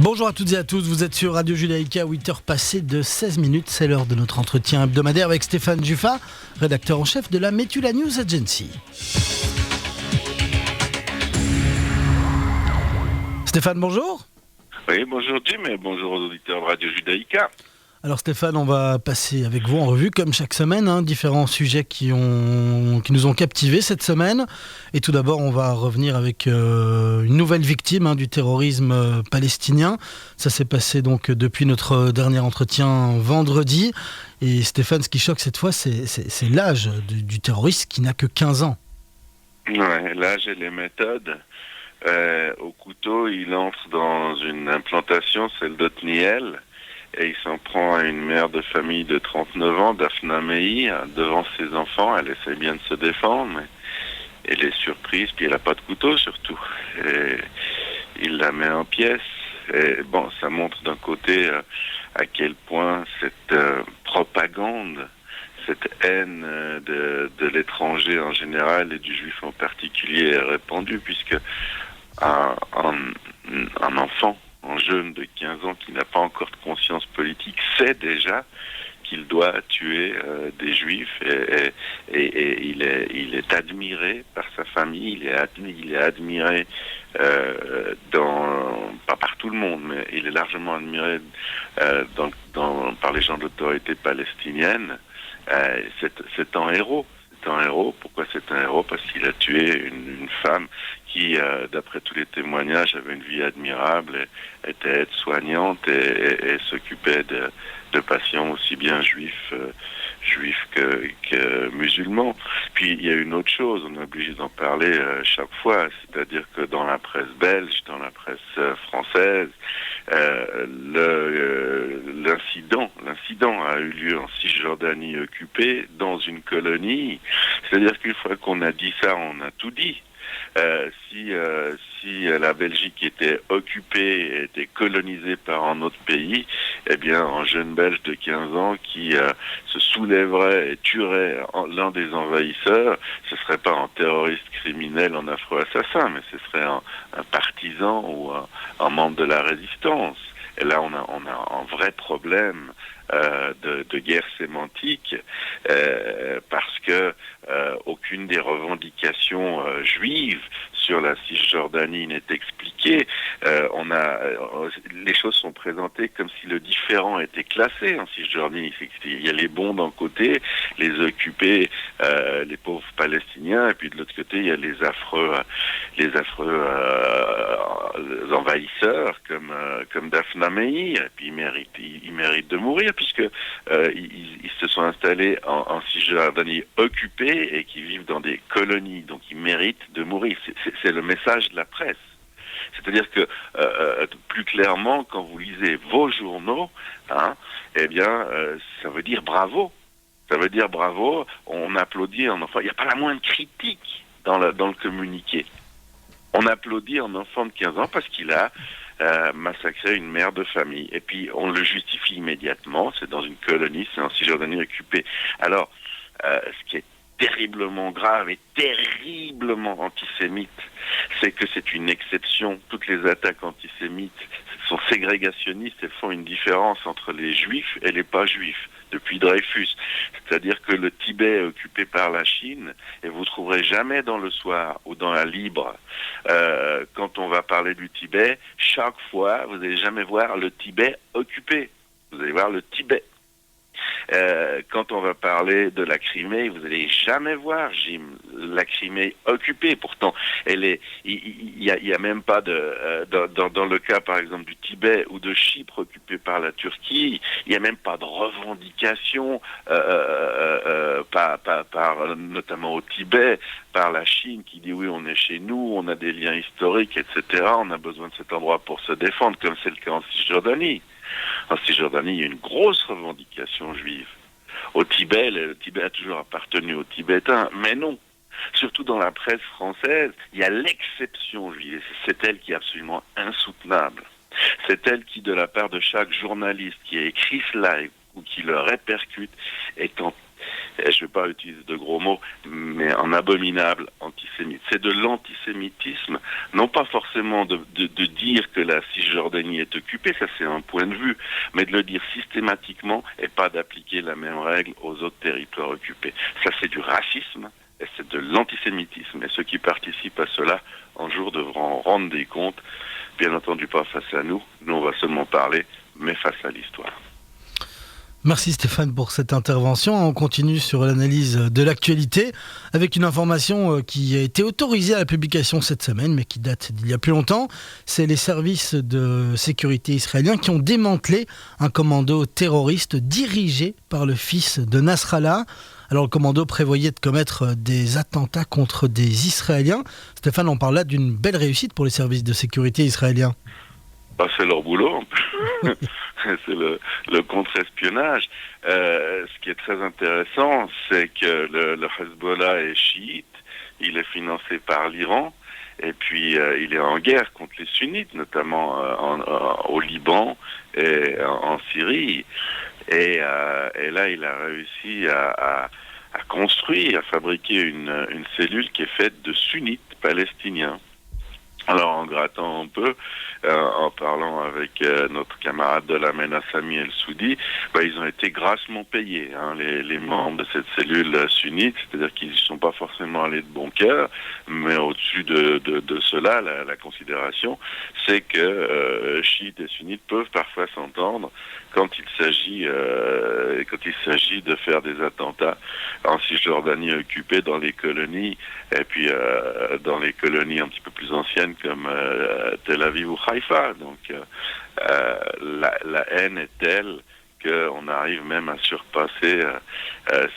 Bonjour à toutes et à tous, vous êtes sur Radio Judaïka, 8h passées de 16 minutes, c'est l'heure de notre entretien hebdomadaire avec Stéphane Juffa, rédacteur en chef de la Metula News Agency. Stéphane, bonjour. Oui, bonjour Jim et bonjour aux auditeurs de Radio Judaïka. Alors Stéphane, on va passer avec vous en revue, comme chaque semaine, différents sujets qui nous ont captivés cette semaine. Et tout d'abord, on va revenir avec une nouvelle victime du terrorisme palestinien. Ça s'est passé donc depuis notre dernier entretien vendredi. Et Stéphane, ce qui choque cette fois, c'est l'âge du terroriste qui n'a que 15 ans. Ouais, l'âge et les méthodes. Au couteau, il entre dans une implantation, celle d'Otniel. Et il s'en prend à une mère de famille de 39 ans, Daphna Mehi, devant ses enfants. Elle essaie bien de se défendre, mais elle est surprise, puis elle n'a pas de couteau surtout. Et il la met en pièces. Et bon, ça montre d'un côté à quel point cette propagande, cette haine de l'étranger en général et du juif en particulier est répandue, puisque un enfant, un jeune de 15 ans qui n'a pas encore de conscience politique, sait déjà qu'il doit tuer des juifs et il est admiré par sa famille, il est admiré pas par tout le monde, mais il est largement admiré par les gens de l'autorité palestinienne. C'est un héros. C'est un héros. Pourquoi c'est un héros? Parce qu'il a tué une femme qui, d'après tous les témoignages, avait une vie admirable, était aide-soignante et s'occupait de patients aussi bien juifs que musulmans. Puis il y a une autre chose, on est obligé d'en parler chaque fois, c'est-à-dire que dans la presse belge, dans la presse française, l'incident a eu lieu en Cisjordanie occupée, dans une colonie. C'est-à-dire qu'une fois qu'on a dit ça, on a tout dit. Si la Belgique était occupée, était colonisée par un autre pays, eh bien, un jeune Belge de 15 ans qui se soulèverait et tuerait l'un des envahisseurs, ce serait pas un terroriste criminel, un affreux assassin, mais ce serait un partisan ou un membre de la résistance. Et là, on a un vrai problème de guerre sémantique parce que aucune des revendications juives sur la Cisjordanie n'est expliquée. Les choses sont présentées comme si le différent était classé en Cisjordanie. Il y a les bons d'un côté, les occupés, les pauvres Palestiniens, et puis de l'autre côté il y a les affreux envahisseurs comme Daphna Mehi. Et puis ils méritent de mourir puisque ils se sont installés en Cisjordanie occupée et qui vivent dans des colonies, donc ils méritent de mourir. C'est le message de la presse. C'est-à-dire que, plus clairement, quand vous lisez vos journaux, eh bien, ça veut dire bravo. Ça veut dire bravo, on applaudit un enfant. Il n'y a pas la moindre critique dans le communiqué. On applaudit un enfant de 15 ans parce qu'il a massacré une mère de famille. Et puis, on le justifie immédiatement. C'est dans une colonie, c'est en Cisjordanie occupée. Alors, ce qui est terriblement grave et terriblement antisémite, c'est que c'est une exception. Toutes les attaques antisémites sont ségrégationnistes, elles font une différence entre les juifs et les pas juifs, depuis Dreyfus. C'est-à-dire que le Tibet est occupé par la Chine, et vous trouverez jamais dans Le Soir ou dans La Libre, quand on va parler du Tibet, chaque fois, vous n'allez jamais voir le Tibet occupé. Vous allez voir le Tibet. Quand on va parler de la Crimée, vous n'allez jamais voir, Jim, la Crimée occupée. Pourtant, il y a même pas dans le cas, par exemple, du Tibet ou de Chypre occupé par la Turquie, il n'y a même pas de revendication, notamment au Tibet, par la Chine qui dit oui, on est chez nous, on a des liens historiques, etc. On a besoin de cet endroit pour se défendre, comme c'est le cas en Cisjordanie. En Cisjordanie, il y a une grosse revendication juive. Au Tibet, le Tibet a toujours appartenu aux Tibétains, mais non. Surtout dans la presse française, il y a l'exception juive. C'est elle qui est absolument insoutenable. C'est elle qui, de la part de chaque journaliste qui a écrit cela ou qui le répercute, est et je ne vais pas utiliser de gros mots, mais en abominable antisémite. C'est de l'antisémitisme, non pas forcément de dire que la Cisjordanie est occupée, ça c'est un point de vue, mais de le dire systématiquement et pas d'appliquer la même règle aux autres territoires occupés. Ça c'est du racisme et c'est de l'antisémitisme. Et ceux qui participent à cela, un jour devront rendre des comptes, bien entendu pas face à nous, nous on va seulement parler, mais face à l'histoire. Merci Stéphane pour cette intervention. On continue sur l'analyse de l'actualité avec une information qui a été autorisée à la publication cette semaine mais qui date d'il y a plus longtemps. C'est les services de sécurité israéliens qui ont démantelé un commando terroriste dirigé par le fils de Nasrallah. Alors le commando prévoyait de commettre des attentats contre des Israéliens. Stéphane, on parle là d'une belle réussite pour les services de sécurité israéliens. C'est leur boulot. C'est le contre-espionnage. Ce qui est très intéressant, c'est que le Hezbollah est chiite, il est financé par l'Iran, et puis il est en guerre contre les sunnites, notamment au Liban et en Syrie. Et là, il a réussi à construire, à fabriquer une cellule qui est faite de sunnites palestiniens. Alors, en grattant un peu, en parlant avec notre camarade de la MENA, Sami El-Soudi, ils ont été grassement payés, les membres de cette cellule sunnite, c'est-à-dire qu'ils ne sont pas forcément allés de bon cœur, mais au-dessus de cela, la considération, c'est que chiites et sunnites peuvent parfois s'entendre quand il s'agit de faire des attentats en Cisjordanie occupée, dans les colonies, et puis dans les colonies un petit peu plus anciennes comme Tel Aviv ou Haïfa. Donc la haine est telle qu'on arrive même à surpasser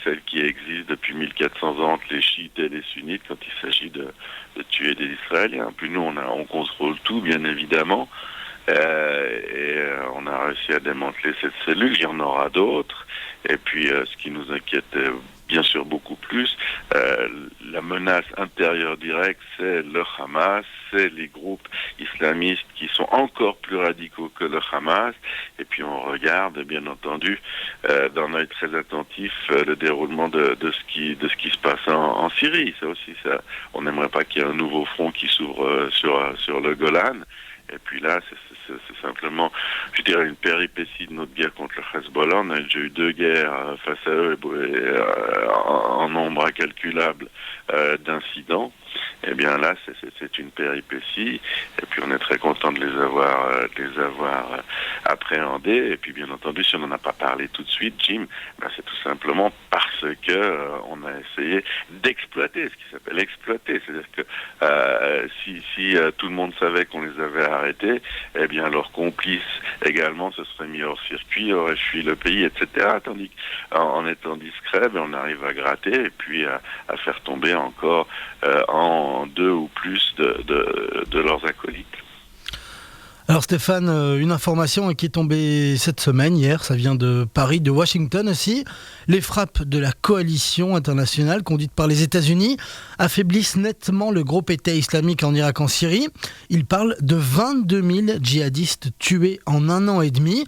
celle qui existe depuis 1400 ans entre les chiites et les sunnites quand il s'agit de tuer des Israéliens. Puis nous, on contrôle tout, bien évidemment. Et on a réussi à démanteler cette cellule, il y en aura d'autres. Et puis ce qui nous inquiète bien sûr beaucoup plus, la menace intérieure directe, c'est le Hamas, c'est les groupes islamistes qui sont encore plus radicaux que le Hamas. Et puis on regarde, bien entendu, d'un œil très attentif, le déroulement de ce qui se passe en Syrie. Ça aussi, on n'aimerait pas qu'il y ait un nouveau front qui s'ouvre sur le Golan. Et puis là, c'est simplement, je dirais, une péripétie de notre guerre contre le Hezbollah. On a déjà eu 2 guerres face à eux en nombre incalculable d'incidents. Eh bien là, c'est une péripétie. Et puis on est très content de les avoir appréhendés. Et puis bien entendu, si on n'en a pas parlé tout de suite, Jim, c'est tout simplement parce que on a essayé d'exploiter, ce qui s'appelle exploiter. C'est-à-dire que si tout le monde savait qu'on les avait arrêtés, eh bien leurs complices également se seraient mis hors circuit, auraient fui le pays, etc. Tandis qu'en étant discret, on arrive à gratter et puis à faire tomber encore en 2 ou plus de leurs acolytes. Alors Stéphane, une information qui est tombée cette semaine, hier, ça vient de Paris, de Washington aussi. Les frappes de la coalition internationale conduite par les États-Unis affaiblissent nettement le groupe État islamique en Irak, en Syrie. Il parle de 22 000 djihadistes tués en 1 an et demi.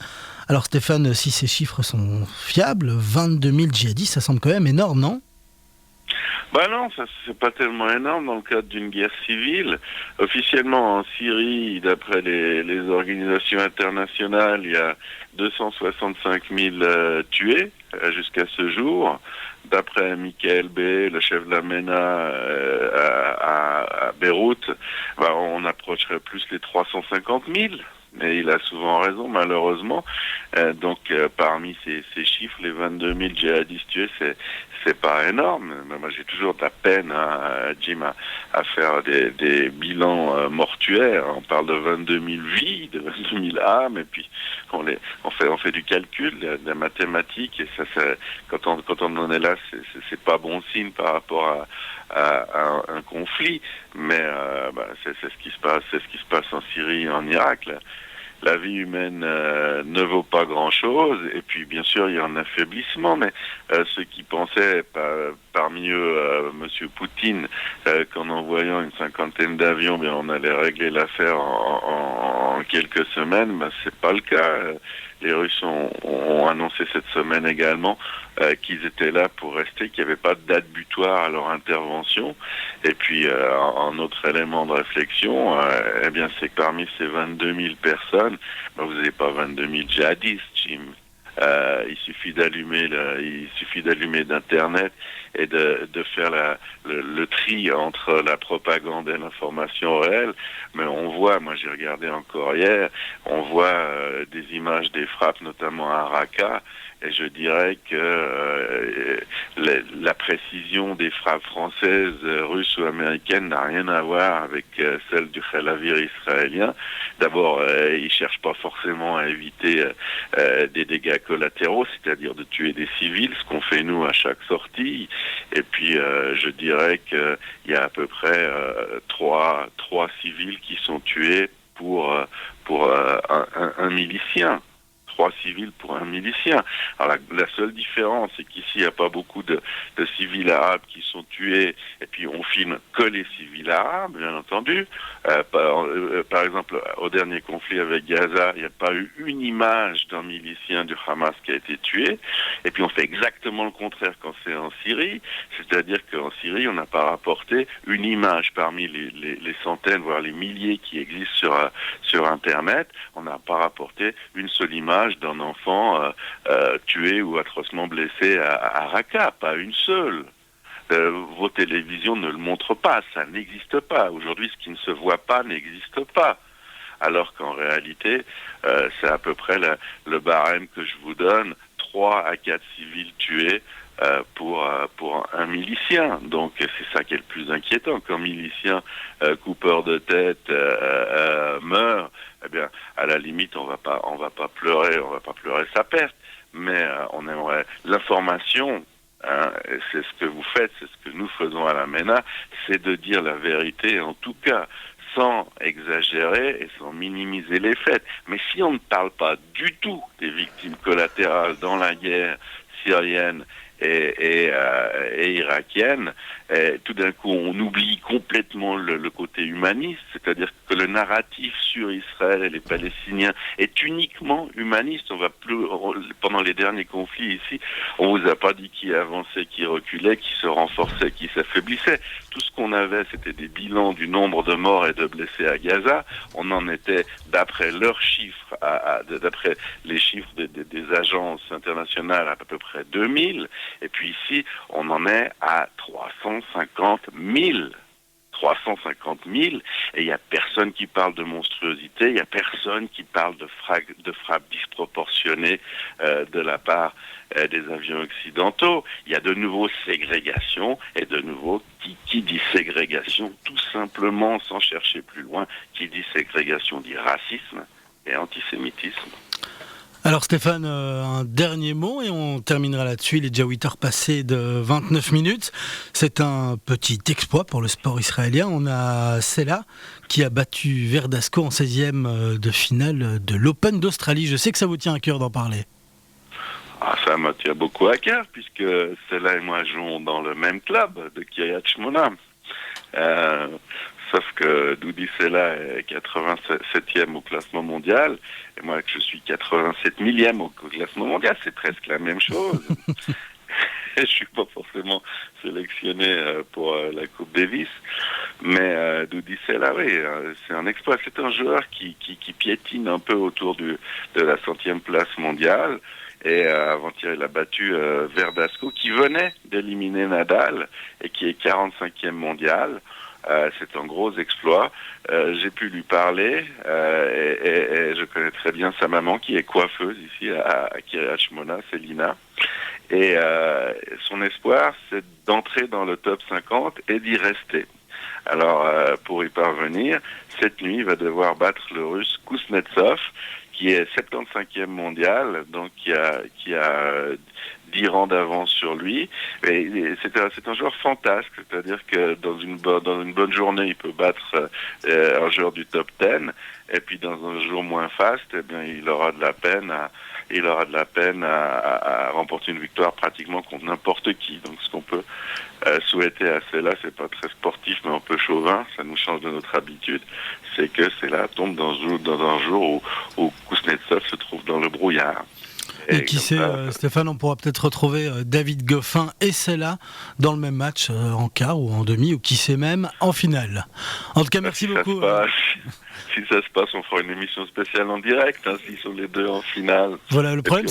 Alors Stéphane, si ces chiffres sont fiables, 22 000 djihadistes, ça semble quand même énorme, non ? Non, ça c'est pas tellement énorme dans le cadre d'une guerre civile. Officiellement en Syrie, d'après les organisations internationales, il y a 265 000 tués jusqu'à ce jour. D'après Michael B., le chef de la MENA à Beyrouth, on approcherait plus les 350 000. Mais il a souvent raison, malheureusement. Donc, parmi ces chiffres, les 22 000 djihadistes tués, c'est pas énorme. Mais moi, j'ai toujours de la peine, Jim, à faire des bilans mortuaires. On parle de 22 000 vies, de 22 000 âmes, et puis on fait du calcul, de la mathématique, et ça quand on en est là, c'est pas bon signe par rapport à un conflit. Mais c'est ce qui se passe en Syrie et en Irak, là. la vie humaine ne vaut pas grand-chose, et puis bien sûr il y a un affaiblissement, mais ceux qui pensaient, parmi eux Monsieur Poutine, qu'en envoyant une cinquantaine d'avions, bien on allait régler l'affaire en quelques semaines, ben, c'est pas le cas. Les Russes ont annoncé cette semaine également qu'ils étaient là pour rester, qu'il n'y avait pas de date butoir à leur intervention. Et puis, un autre élément de réflexion, eh bien, c'est que parmi ces 22 000 personnes, ben, vous n'avez pas 22 000 djihadistes, Jim. Il suffit d'allumer d'Internet et de faire le tri entre la propagande et l'information réelle. Mais on voit, moi j'ai regardé encore hier, on voit des images des frappes, notamment à Raqqa, et je dirais que la précision des frappes françaises, russes ou américaines n'a rien à voir avec celle du Khalavir israélien. D'abord, ils cherchent pas forcément à éviter des dégâts collatéraux, c'est-à-dire de tuer des civils, ce qu'on fait nous à chaque sortie. Et puis, je dirais qu'il y a à peu près trois civils qui sont tués pour un milicien. 3 civils pour un milicien. Alors la seule différence, c'est qu'ici, il n'y a pas beaucoup de civils arabes qui sont tués, et puis on filme que les civils arabes, bien entendu. Par exemple, au dernier conflit avec Gaza, il n'y a pas eu une image d'un milicien du Hamas qui a été tué, et puis on fait exactement le contraire quand c'est en Syrie, c'est-à-dire qu'en Syrie, on n'a pas rapporté une image parmi les centaines, voire les milliers qui existent sur Internet, on n'a pas rapporté une seule image d'un enfant tué ou atrocement blessé à Raqqa, pas une seule. Vos télévisions ne le montrent pas, ça n'existe pas. Aujourd'hui, ce qui ne se voit pas n'existe pas. Alors qu'en réalité, c'est à peu près le barème que je vous donne, 3 à 4 civils tués pour un milicien. Donc c'est ça qui est le plus inquiétant. Quand un milicien coupeur de tête meurt, eh bien à la limite on va pas pleurer sa perte, mais on aimerait l'information. Hein, c'est ce que vous faites, c'est ce que nous faisons à la MENA, c'est de dire la vérité, en tout cas sans exagérer et sans minimiser les faits. Mais si on ne parle pas du tout des victimes collatérales dans la guerre syrienne et irakienne, tout d'un coup on oublie complètement le côté humaniste, c'est-à-dire que le narratif sur Israël et les Palestiniens est uniquement humaniste. Pendant les derniers conflits ici, on vous a pas dit qui avançait, qui reculait, qui se renforçait, qui s'affaiblissait. Tout ce qu'on avait, c'était des bilans du nombre de morts et de blessés à Gaza. On en était, d'après leurs chiffres, d'après les chiffres des agences internationales, à peu près 2000. Et puis ici, on en est à 350 000. 350 000, et il n'y a personne qui parle de monstruosité, il n'y a personne qui parle de frappe disproportionnée de la part des avions occidentaux. Il y a de nouveau ségrégation, et de nouveau, qui dit ségrégation, tout simplement, sans chercher plus loin, qui dit ségrégation dit racisme et antisémitisme. Alors Stéphane, un dernier mot et on terminera là-dessus. Il est déjà 8h passées de 29 minutes. C'est un petit exploit pour le sport israélien. On a Sela qui a battu Verdasco en 16e de finale de l'Open d'Australie. Je sais que ça vous tient à cœur d'en parler. Ah, ça me tient beaucoup à cœur puisque Sela et moi jouons dans le même club de Kiryat Shmona. Sauf que Doudi Sela est 87e au classement mondial, et moi je suis 87 millième au classement mondial, c'est presque la même chose. Je suis pas forcément sélectionné pour la Coupe Davis, mais Doudi Sela, oui, c'est un exploit. C'est un joueur qui piétine un peu autour de la 100e place mondiale. Et avant-hier, il a battu Verdasco, qui venait d'éliminer Nadal et qui est 45e mondial. C'est un gros exploit. J'ai pu lui parler et je connais très bien sa maman qui est coiffeuse ici à Kiryat Shmona, c'est Lina. Et son espoir, c'est d'entrer dans le top 50 et d'y rester. Alors, pour y parvenir, cette nuit, il va devoir battre le Russe Kuznetsov, qui est 75e mondial, donc qui a 10 rangs d'avance sur lui. Et c'est un joueur fantasque, c'est-à-dire que dans une bonne journée, il peut battre un joueur du top 10, et puis dans un jour moins faste, eh bien, il aura de la peine à remporter une victoire pratiquement contre n'importe qui. Donc ce qu'on peut souhaiter à cela, c'est pas très sportif mais un peu chauvin, ça nous change de notre habitude, c'est que cela tombe dans un jour où Kuznetsov se trouve dans le brouillard. Et qui sait, Stéphane, on pourra peut-être retrouver David Goffin et Sela dans le même match, en quart ou en demi, ou qui sait même en finale. En tout cas, merci beaucoup. Si ça se passe, on fera une émission spéciale en direct, s'ils sont les deux en finale. Voilà, le problème,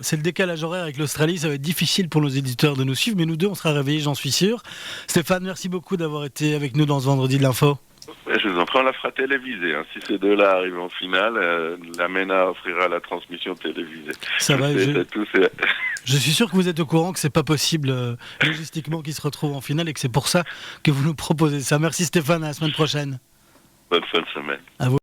c'est le décalage horaire avec l'Australie. Ça va être difficile pour nos éditeurs de nous suivre, mais nous deux, on sera réveillés, j'en suis sûr. Stéphane, merci beaucoup d'avoir été avec nous dans ce Vendredi de l'Info. Je vous en prie, on la fera téléviser. Si ces deux-là arrivent en finale, la MENA offrira la transmission télévisée. Ça va, je suis sûr que vous êtes au courant que c'est pas possible logistiquement qu'ils se retrouvent en finale et que c'est pour ça que vous nous proposez ça. Merci Stéphane, à la semaine prochaine. Bonne fin de semaine. À vous.